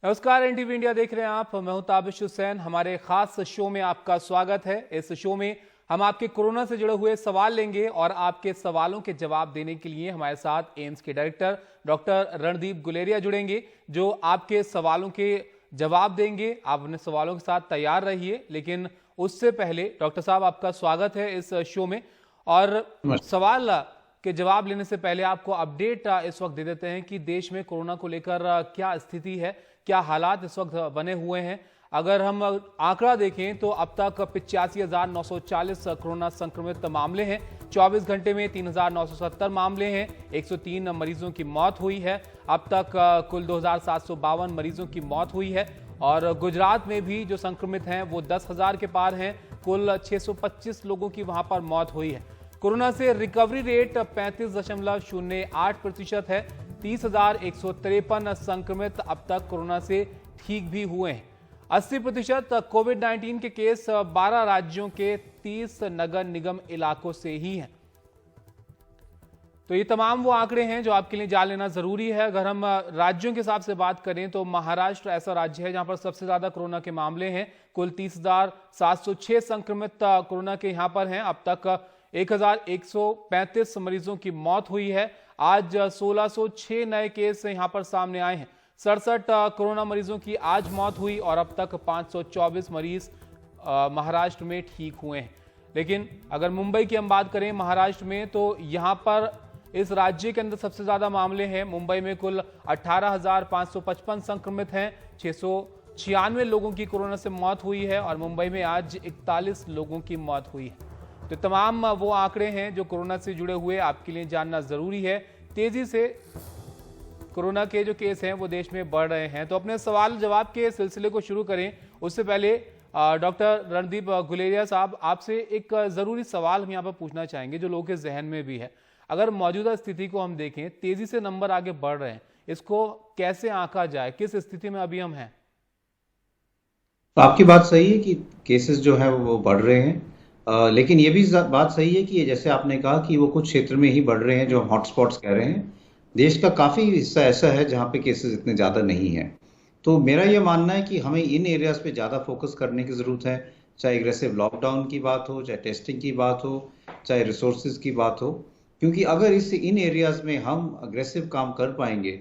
नमस्कार, NTV India देख रहे हैं आप। मैं हूं ताबिश हुसैन। हमारे खास शो में आपका स्वागत है। इस शो में हम आपके कोरोना से जुड़े हुए सवाल लेंगे और आपके सवालों के जवाब देने के लिए हमारे साथ एम्स के डायरेक्टर डॉक्टर रणदीप गुलेरिया जुड़ेंगे, जो आपके सवालों के जवाब देंगे। आप अपने सवालों के साथ तैयार रहिए, लेकिन उससे पहले डॉक्टर साहब आपका स्वागत है इस शो में। और सवाल के जवाब लेने से पहले आपको अपडेट इस वक्त दे देते हैं कि देश में कोरोना को लेकर क्या स्थिति है, क्या हालात इस वक्त बने हुए हैं। अगर हम आंकड़ा देखें तो अब तक 85,940 कोरोना संक्रमित मामले हैं। 24 घंटे में 3,970 मामले हैं। 103 मरीजों की मौत हुई है। अब तक कुल 2,752 मरीजों की मौत हुई है। और गुजरात में भी जो संक्रमित हैं वो 10,000 के पार हैं। कुल 625 लोगों की वहां पर मौत हुई है। कोरोना से रिकवरी रेट 35.08% है। 30,153 संक्रमित अब तक कोरोना से ठीक भी हुए हैं। 80% कोविड-19 के केस 12 राज्यों के 30 नगर निगम इलाकों से ही हैं। तो ये तमाम वो आंकड़े हैं जो आपके लिए जान लेना जरूरी है। अगर हम राज्यों के हिसाब से बात करें तो महाराष्ट्र ऐसा राज्य है जहां पर सबसे ज्यादा कोरोना के मामले हैं। कुल 30,706 संक्रमित कोरोना के यहां पर हैं। अब तक 1,135 मरीजों की मौत हुई है। आज 1,606 नए केस यहां पर सामने आए हैं। 67 कोरोना मरीजों की आज मौत हुई और अब तक 524 मरीज महाराष्ट्र में ठीक हुए हैं। लेकिन अगर मुंबई की हम बात करें महाराष्ट्र में, तो यहां पर इस राज्य के अंदर सबसे ज्यादा मामले हैं। मुंबई में कुल 18,555 संक्रमित हैं। 696 लोगों की कोरोना से मौत हुई है और मुंबई में आज 41 लोगों की मौत हुई है। तो तमाम वो आंकड़े हैं जो कोरोना से जुड़े हुए आपके लिए जानना जरूरी है। तेजी से कोरोना के जो केस हैं वो देश में बढ़ रहे हैं। तो अपने सवाल जवाब के सिलसिले को शुरू करें उससे पहले डॉक्टर रणदीप गुलेरिया साहब, आपसे एक जरूरी सवाल हम यहाँ पर पूछना चाहेंगे जो लोगों के जहन में भी है। अगर मौजूदा स्थिति को हम देखें, तेजी से नंबर आगे बढ़ रहे हैं, इसको कैसे आंका जाए, किस स्थिति में अभी हम हैं? तो आपकी बात सही है कि केसेस जो है वो बढ़ रहे हैं, लेकिन ये भी बात सही है कि जैसे आपने कहा कि वो कुछ क्षेत्र में ही बढ़ रहे हैं जो हॉटस्पॉट्स कह रहे हैं। देश का काफी हिस्सा ऐसा है जहाँ पे केसेस इतने ज्यादा नहीं है। तो मेरा ये मानना है कि हमें इन एरियाज पे ज्यादा फोकस करने की जरूरत है। चाहे एग्रेसिव लॉकडाउन की बात हो, चाहे टेस्टिंग की बात हो, चाहे रिसोर्सेज की बात हो, क्योंकि अगर इन एरियाज में हम अग्रेसिव काम कर पाएंगे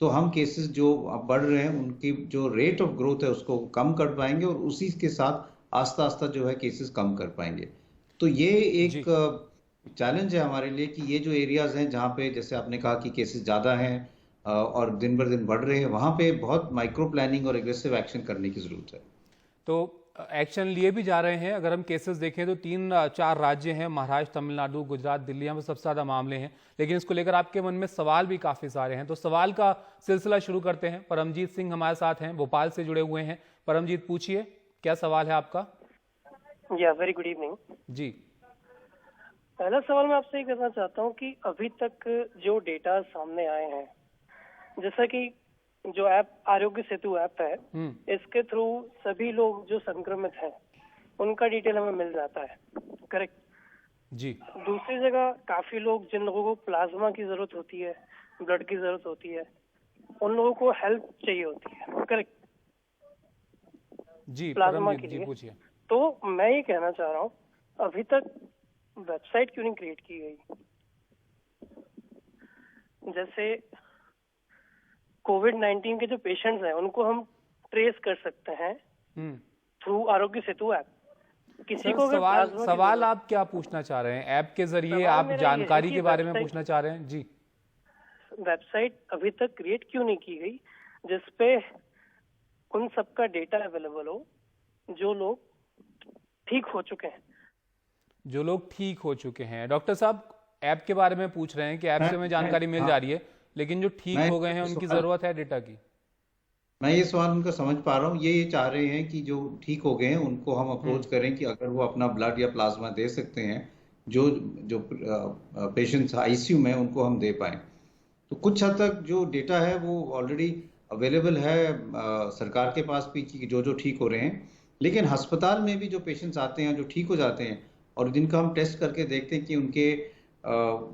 तो हम केसेस जो अब बढ़ रहे हैं उनकी जो रेट ऑफ ग्रोथ है उसको कम कर पाएंगे और उसी के साथ आस्ता आस्ता जो है केसेस कम कर पाएंगे। तो ये एक चैलेंज है हमारे लिए कि ये जो एरियाज हैं जहाँ पे जैसे आपने कहा कि केसेस ज्यादा हैं और दिन बर दिन बढ़ रहे हैं, वहां पे बहुत माइक्रो प्लानिंग और एग्रेसिव एक्शन करने की जरूरत है। तो एक्शन लिए भी जा रहे हैं। अगर हम केसेस देखें तो 3-4 राज्य हैं, महाराष्ट्र, तमिलनाडु, गुजरात, दिल्ली, यहाँ पर सबसे ज्यादा मामले हैं। लेकिन इसको लेकर आपके मन में सवाल भी काफी सारे हैं। तो सवाल का सिलसिला शुरू करते हैं। परमजीत सिंह हमारे साथ हैं, भोपाल से जुड़े हुए हैं। परमजीत, पूछिए, क्या सवाल है आपका? वेरी गुड इवनिंग जी। पहला सवाल मैं आपसे ये करना चाहता हूँ कि अभी तक जो डेटा सामने आए हैं, जैसा कि जो ऐप आरोग्य सेतु ऐप है, इसके थ्रू सभी लोग जो संक्रमित हैं उनका डिटेल हमें मिल जाता है, करेक्ट? जी। दूसरी जगह काफी लोग जिन लोगों को प्लाज्मा की जरूरत होती है, ब्लड की जरूरत होती है, उन लोगों को हेल्प चाहिए होती है, करेक्ट? जी, प्लाज्मा के लिए। पूछिए। तो मैं ये कहना चाह रहा हूँ, अभी तक वेबसाइट क्यों नहीं क्रिएट की गई? जैसे कोविड-19 के जो पेशेंट्स हैं उनको हम ट्रेस कर सकते हैं थ्रू आरोग्य सेतु ऐप। किसी को सवाल आप क्या पूछना चाह रहे हैं? ऐप के जरिए आप जानकारी के बारे में पूछना चाह रहे हैं? जी। वेबसाइट अभी तक क्रिएट क्यों नहीं की गई जिसपे उन सबका डेटा अवेलेबल हो जो लोग ठीक हो चुके हैं? जो लोग ठीक हो चुके हैं। डॉक्टर साहब, ऐप के बारे में पूछ रहे हैं कि ऐप से हमें जानकारी मिल जा रही है, लेकिन जो ठीक हो गए हैं उनकी जरूरत है डेटा की। मैं ये सवाल उनका समझ पा रहा हूँ। ये चाह रहे हैं कि जो ठीक हो गए हैं उनको हम अप्रोच करें कि अगर वो अपना ब्लड या प्लाज्मा दे सकते हैं, जो जो पेशेंट्स आईसीयू में उनको हम दे पाए। तो कुछ हद तक जो डेटा है वो ऑलरेडी अवेलेबल है सरकार के पास भी कि जो जो ठीक हो रहे हैं। लेकिन अस्पताल में भी जो पेशेंट्स आते हैं जो ठीक हो जाते हैं और जिनका हम टेस्ट करके देखते हैं कि उनके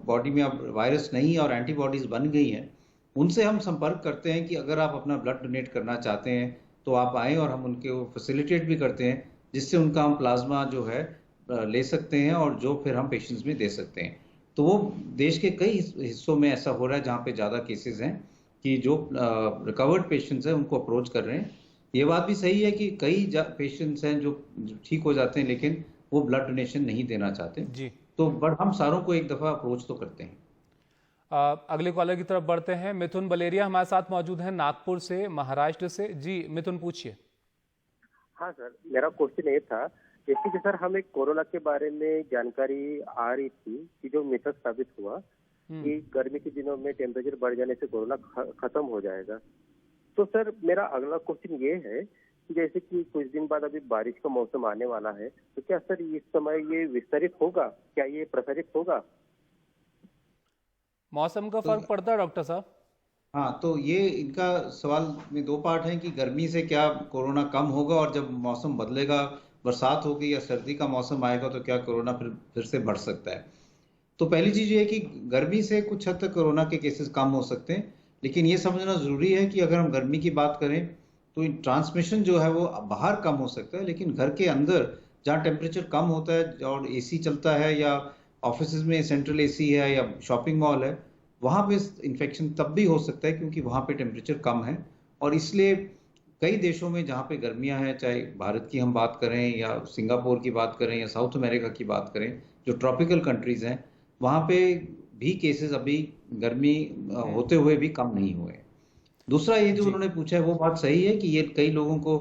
बॉडी में अब वायरस नहीं और एंटीबॉडीज बन गई हैं, उनसे हम संपर्क करते हैं कि अगर आप अपना ब्लड डोनेट करना चाहते हैं तो आप आएँ, और हम उनके फैसिलिटेट भी करते हैं, जिससे उनका हम प्लाज्मा जो है ले सकते हैं और जो फिर हम पेशेंट्स में दे सकते हैं। तो वो देश के कई हिस्सों में ऐसा हो रहा है जहाँ पे ज़्यादा केसेस हैं कि जो रिकवर्ड पेशेंट्स हैं उनको अप्रोच कर रहे हैं। ये बात भी सही है कि कई पेशेंट्स हैं जो ठीक हो जाते हैं लेकिन वो ब्लड डोनेशन नहीं देना चाहते। जी। तो बट हम सारों को एक दफ़ा अप्रोच तो करते हैं। अगले कॉलर की तरफ बढ़ते हैं। मिथुन बलेरिया हमारे साथ मौजूद हैं, नागपुर से, महाराष्ट्र से। जी मिथुन, पूछिए। हाँ सर, मेरा क्वेश्चन ये था जैसे कि सर हमें कोरोना के बारे में जानकारी आ रही थी कि जो मिथक साबित हुआ कि गर्मी के दिनों में टेम्परेचर बढ़ जाने से कोरोना खत्म हो जाएगा। तो सर मेरा अगला क्वेश्चन ये है कि जैसे कि कुछ दिन बाद अभी बारिश का मौसम आने वाला है, तो क्या सर इस समय ये विस्तारित होगा, क्या ये प्रसारित होगा? मौसम का फर्क पड़ता है डॉक्टर साहब? हाँ, तो ये इनका सवाल में दो पार्ट हैं कि गर्मी से क्या कोरोना कम होगा, और जब मौसम बदलेगा, बरसात होगी या सर्दी का मौसम आएगा, तो क्या कोरोना फिर से बढ़ सकता है। तो पहली चीज ये है कि गर्मी से कुछ हद तक कोरोना के केसेस कम हो सकते हैं, लेकिन ये समझना जरूरी है कि अगर हम गर्मी की बात करें तो ट्रांसमिशन जो है वो बाहर कम हो सकता है, लेकिन घर के अंदर जहाँ टेम्परेचर कम होता है और एसी चलता है या ऑफिस में सेंट्रल एसी है या शॉपिंग मॉल है, वहाँ पे इन्फेक्शन तब भी हो सकता है क्योंकि वहाँ पे टेम्परेचर कम है। और इसलिए कई देशों में जहाँ पे गर्मियाँ हैं, चाहे भारत की हम बात करें या सिंगापुर की बात करें या साउथ अमेरिका की बात करें, जो ट्रॉपिकल कंट्रीज हैं, वहाँ पे भी केसेस अभी गर्मी होते हुए भी कम नहीं हुए। दूसरा, ये जो उन्होंने पूछा है वो बात सही है कि ये कई लोगों को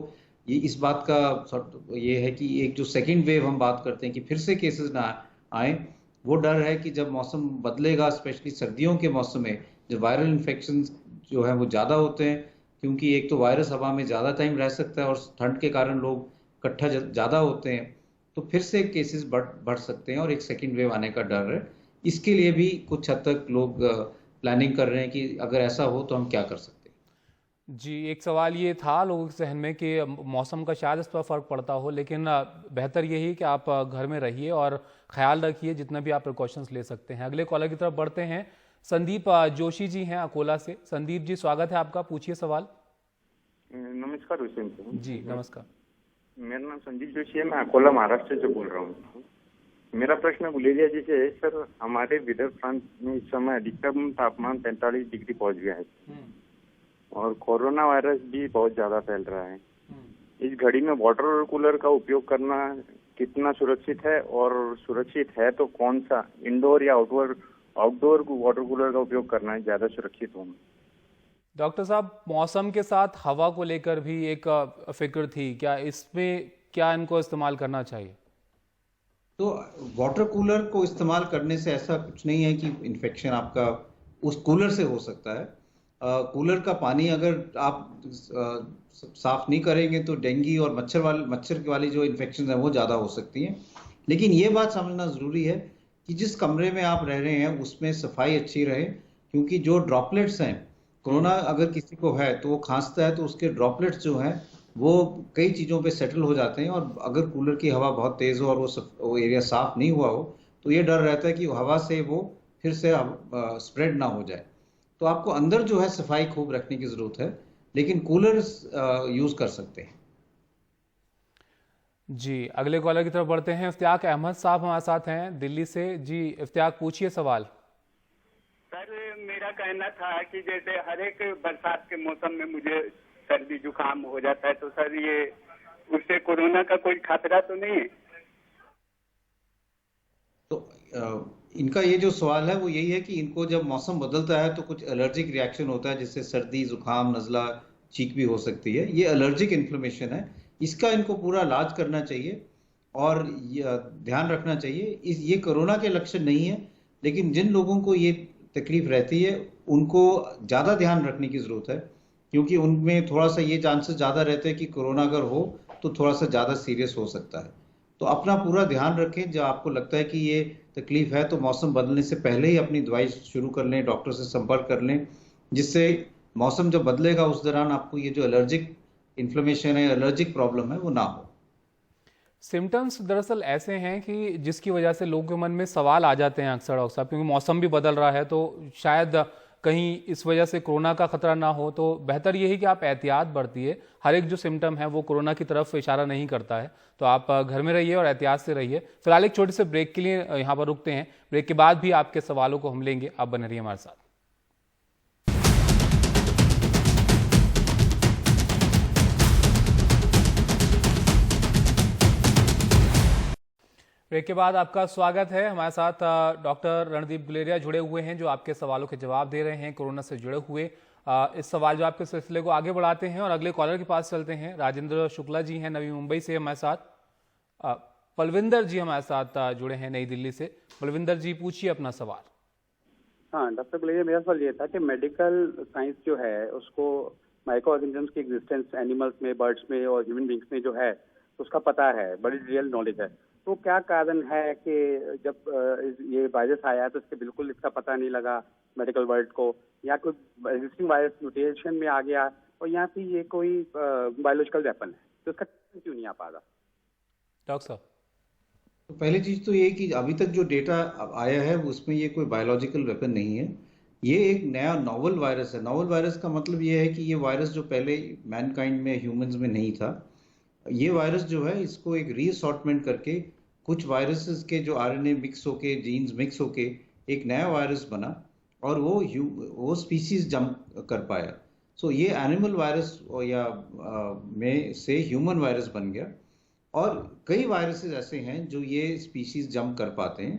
ये इस बात का ये है कि एक जो सेकेंड वेव हम बात करते हैं कि फिर से केसेस ना आए, वो डर है कि जब मौसम बदलेगा, स्पेशली सर्दियों के मौसम में जब वायरल इन्फेक्शन जो है वो ज़्यादा होते हैं, क्योंकि एक तो वायरस हवा में ज़्यादा टाइम रह सकता है और ठंड के कारण लोग इकट्ठा ज़्यादा होते हैं, तो फिर से केसेस बढ़ सकते हैं और एक सेकेंड वेव आने का डर है। इसके लिए भी कुछ हद तक लोग प्लानिंग कर रहे हैं कि अगर ऐसा हो तो हम क्या कर सकते हैं। जी, एक सवाल ये था लोगों के जहन में कि मौसम का शायद इस पर फ़र्क पड़ता हो, लेकिन बेहतर यही कि आप घर में रहिए और ख़्याल रखिए जितना भी आप प्रिकॉशंस ले सकते हैं। अगले कॉलर की तरफ बढ़ते हैं। संदीप जोशी जी हैं अकोला से। संदीप जी, स्वागत है आपका, पूछिए सवाल। नमस्कार हुसैन साहब। जी नमस्कार। मेरा नाम संदीप जोशी है, मैं अकोला महाराष्ट्र से बोल रहा हूँ। मेरा प्रश्न मलेरिया जी से है। सर, हमारे विदर्भ प्रांत में इस समय अधिकतम तापमान 45 डिग्री पहुंच गया है और कोरोना वायरस भी बहुत ज्यादा फैल रहा है। इस घड़ी में वाटर कूलर का उपयोग करना कितना सुरक्षित है, और सुरक्षित है तो कौन सा, इंडोर या आउटडोर वाटर कूलर का उपयोग करना ज्यादा सुरक्षित होगा? डॉक्टर साहब, मौसम के साथ हवा को लेकर भी एक फिक्र थी, क्या इसमें क्या इनको इस्तेमाल करना चाहिए? तो वाटर कूलर को इस्तेमाल करने से ऐसा कुछ नहीं है कि इन्फेक्शन आपका उस कूलर से हो सकता है। कूलर का पानी अगर आप साफ नहीं करेंगे तो डेंगू और मच्छर वाली जो इन्फेक्शन है वो ज़्यादा हो सकती हैं। लेकिन ये बात समझना ज़रूरी है कि जिस कमरे में आप रह रहे हैं उसमें सफाई अच्छी रहे, क्योंकि जो ड्रॉपलेट्स हैं, कोरोना अगर किसी को है तो वो खांसता है तो उसके ड्रॉपलेट्स जो हैं वो कई चीज़ों पे सेटल हो जाते हैं, और अगर कूलर की हवा बहुत तेज़ हो और वो एरिया साफ नहीं हुआ हो तो ये डर रहता है कि हवा से वो फिर से स्प्रेड ना हो जाए। तो आपको अंदर जो है सफाई खूब रखने की ज़रूरत है, लेकिन कूलर यूज़ कर सकते हैं। जी, अगले कॉलर की तरफ बढ़ते हैं। इफ्तियाक अहमद साहब हमारे साथ हैं दिल्ली से। जी इफ्तियाक, पूछिए सवाल। सर, मेरा कहना था कि जैसे हर एक बरसात के मौसम में मुझे सर्दी जुकाम हो जाता है, तो सर ये उससे कोरोना का कोई खतरा तो नहीं है? तो इनका ये जो सवाल है वो यही है कि इनको जब मौसम बदलता है तो कुछ एलर्जिक रिएक्शन होता है, जिससे सर्दी, जुकाम, नज़ला, चीख भी हो सकती है। ये एलर्जिक इन्फ्लेमेशन है, इसका इनको पूरा इलाज करना चाहिए और ध्यान रखना चाहिए। ये कोरोना के लक्षण नहीं है, लेकिन जिन लोगों को ये तकलीफ रहती है उनको ज़्यादा ध्यान रखने की ज़रूरत है, क्योंकि उनमें थोड़ा सा ये चांसेस ज़्यादा रहते हैं कि कोरोना अगर हो तो थोड़ा सा ज़्यादा सीरियस हो सकता है। तो अपना पूरा ध्यान रखें। जब आपको लगता है कि ये तकलीफ है तो मौसम बदलने से पहले ही अपनी दवाई शुरू कर लें, डॉक्टर से संपर्क कर लें, जिससे मौसम जब बदलेगा उस दौरान आपको ये जो एलर्जिक इन्फ्लेमेशन है, एलर्जिक प्रॉब्लम है, वो ना हो। सिम्टम्स दरअसल ऐसे हैं कि जिसकी वजह से लोगों के मन में सवाल आ जाते हैं अक्सर, क्योंकि मौसम भी बदल रहा है तो शायद कहीं इस वजह से कोरोना का खतरा ना हो, तो बेहतर ये है कि आप एहतियात बरतिए। हर एक जो सिम्टम है वो कोरोना की तरफ इशारा नहीं करता है, तो आप घर में रहिए और एहतियात से रहिए। फिलहाल एक छोटे से ब्रेक के लिए यहाँ पर रुकते हैं। ब्रेक के बाद भी आपके सवालों को हम लेंगे, आप बने रहिए हमारे साथ। ब्रेक के बाद आपका स्वागत है। हमारे साथ डॉक्टर रणदीप गुलेरिया जुड़े हुए हैं, जो आपके सवालों के जवाब दे रहे हैं कोरोना से जुड़े हुए। इस सवाल जवाब के सिलसिले को आगे बढ़ाते हैं और अगले कॉलर के पास चलते हैं। राजेंद्र शुक्ला जी हैं नवी मुंबई से हमारे साथ। पलविंदर जी हमारे साथ जुड़े हैं नई दिल्ली से। पलविंदर जी, पूछिए अपना सवाल। हाँ डॉक्टर गुलेरिया, मेरा सवाल ये था कि मेडिकल साइंस जो है उसको माइक्रो ऑर्गेनिजम्स की एग्जिस्टेंस एनिमल्स में, बर्ड्स में और ह्यूमन बींग्स में जो है उसका पता है, बड़ी रियल नॉलेज है। तो क्या कारण है कि जब ये वायरस आया तो इसके बिल्कुल इसका पता नहीं लगा मेडिकल वर्ल्ड को, या कोई एग्जिस्टिंग वायरस म्यूटेशन में आ गया, और यहाँ पे ये कोई बायोलॉजिकल वेपन है, तो इसका क्यों नहीं आ पा रहा? डॉक्टर साहब, तो पहली चीज तो ये कि अभी तक जो डेटा आया है उसमें ये कोई बायोलॉजिकल वेपन नहीं है। ये एक नया नॉवल वायरस है। नॉवल वायरस का मतलब ये है कि ये वायरस जो पहले मैनकाइंड में, ह्यूमंस में नहीं था, ये वायरस जो है इसको एक रीअसॉर्टमेंट करके कुछ वायरसेस के जो आरएनए मिक्स होके, जीन्स मिक्स होके एक नया वायरस बना और वो स्पीसीज जंप कर पाया। सो ये एनिमल वायरस या में से ह्यूमन वायरस बन गया। और कई वायरसेस ऐसे हैं जो ये स्पीशीज जंप कर पाते हैं।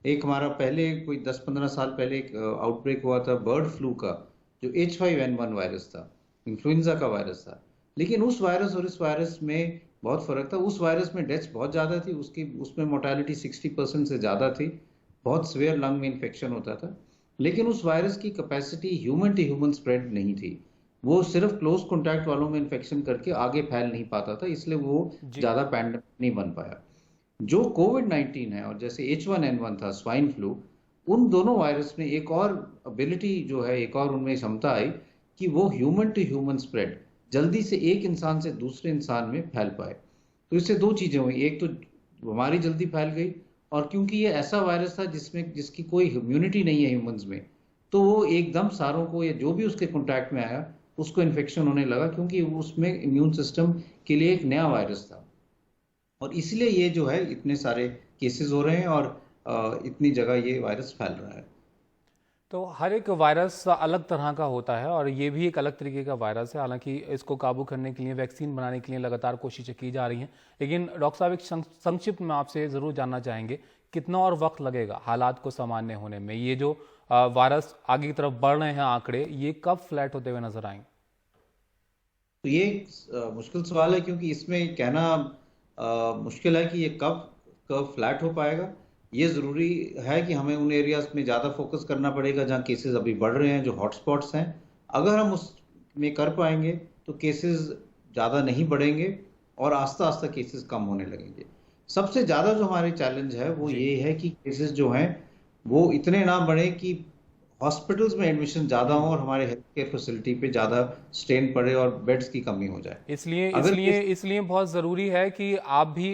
एक हमारा पहले कोई 10-15 साल पहले एक आउटब्रेक हुआ था बर्ड फ्लू का, जो H5N1 वायरस था, इन्फ्लुएंजा का वायरस था। लेकिन उस वायरस और इस वायरस में बहुत फर्क था। उस वायरस में डेथ्स बहुत ज़्यादा थी, उसमें मोर्टेलिटी 60% से ज़्यादा थी, बहुत सीवियर लंग में इन्फेक्शन होता था। लेकिन उस वायरस की capacity human to human spread नहीं थी। वो सिर्फ क्लोज कॉन्टैक्ट वालों में इन्फेक्शन करके आगे फैल नहीं पाता था, इसलिए वो ज़्यादा पैंडेमिक नहीं बन पाया। जो कोविड-19 है और जैसे H1N1 था, स्वाइन फ्लू, उन दोनों वायरस में एक और एबिलिटी जो है, एक और उनमें क्षमता आई कि वो ह्यूमन टू ह्यूमन स्प्रेड जल्दी से एक इंसान से दूसरे इंसान में फैल पाए। तो इससे दो चीजें हुई, एक तो बीमारी जल्दी फैल गई, और क्योंकि ये ऐसा वायरस था जिसकी कोई इम्यूनिटी नहीं है ह्यूमंस में, तो वो एकदम सारों को, या जो भी उसके कॉन्टैक्ट में आया उसको इन्फेक्शन होने लगा, क्योंकि उसमें इम्यून सिस्टम के लिए एक नया वायरस था। और इसलिए ये जो है इतने सारे केसेस हो रहे हैं और इतनी जगह ये वायरस फैल रहा है। तो हर एक वायरस अलग तरह का होता है और ये भी एक अलग तरीके का वायरस है। हालांकि इसको काबू करने के लिए, वैक्सीन बनाने के लिए लगातार कोशिशें की जा रही हैं। लेकिन डॉक्टर साहब, एक संक्षिप्त में आपसे ज़रूर जानना चाहेंगे, कितना और वक्त लगेगा हालात को सामान्य होने में? ये जो वायरस आगे की तरफ बढ़ रहे हैं आंकड़े, ये कब फ्लैट होते हुए नजर आएंगे? तो ये मुश्किल सवाल है, क्योंकि इसमें कहना मुश्किल है कि ये कब फ्लैट हो पाएगा। ये ज़रूरी है कि हमें उन एरियाज में ज़्यादा फोकस करना पड़ेगा जहाँ केसेस अभी बढ़ रहे हैं, जो हॉटस्पॉट्स हैं। अगर हम उसमें कर पाएंगे तो केसेस ज़्यादा नहीं बढ़ेंगे और आस्ता आस्ता केसेस कम होने लगेंगे। सबसे ज़्यादा जो हमारे चैलेंज है वो ये है कि केसेस जो हैं वो इतने ना बढ़े कि हॉस्पिटल्स में एडमिशन ज़्यादा हो और हमारे हेल्थ केयर फैसिलिटी पे ज़्यादा स्ट्रेन पड़े और बेड्स की कमी हो जाए। इसलिए बहुत ज़रूरी है कि आप भी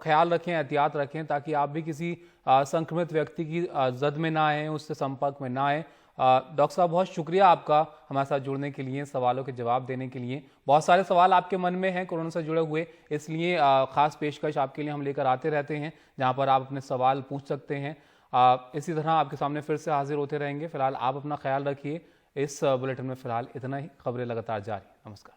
ख्याल रखें, एहतियात रखें, ताकि आप भी किसी संक्रमित व्यक्ति की जद में ना आए, उससे संपर्क में ना आए। डॉक्टर साहब, बहुत शुक्रिया आपका हमारे साथ जुड़ने के लिए, सवालों के जवाब देने के लिए। बहुत सारे सवाल आपके मन में हैं कोरोना से जुड़े हुए, इसलिए खास पेशकश आपके लिए हम लेकर आते रहते हैं, जहाँ पर आप अपने सवाल पूछ सकते हैं। इसी तरह आपके सामने फिर से हाजिर होते रहेंगे। फिलहाल आप अपना ख्याल रखिए। इस बुलेटिन में फिलहाल इतना ही। खबरें लगातार जारी। नमस्कार।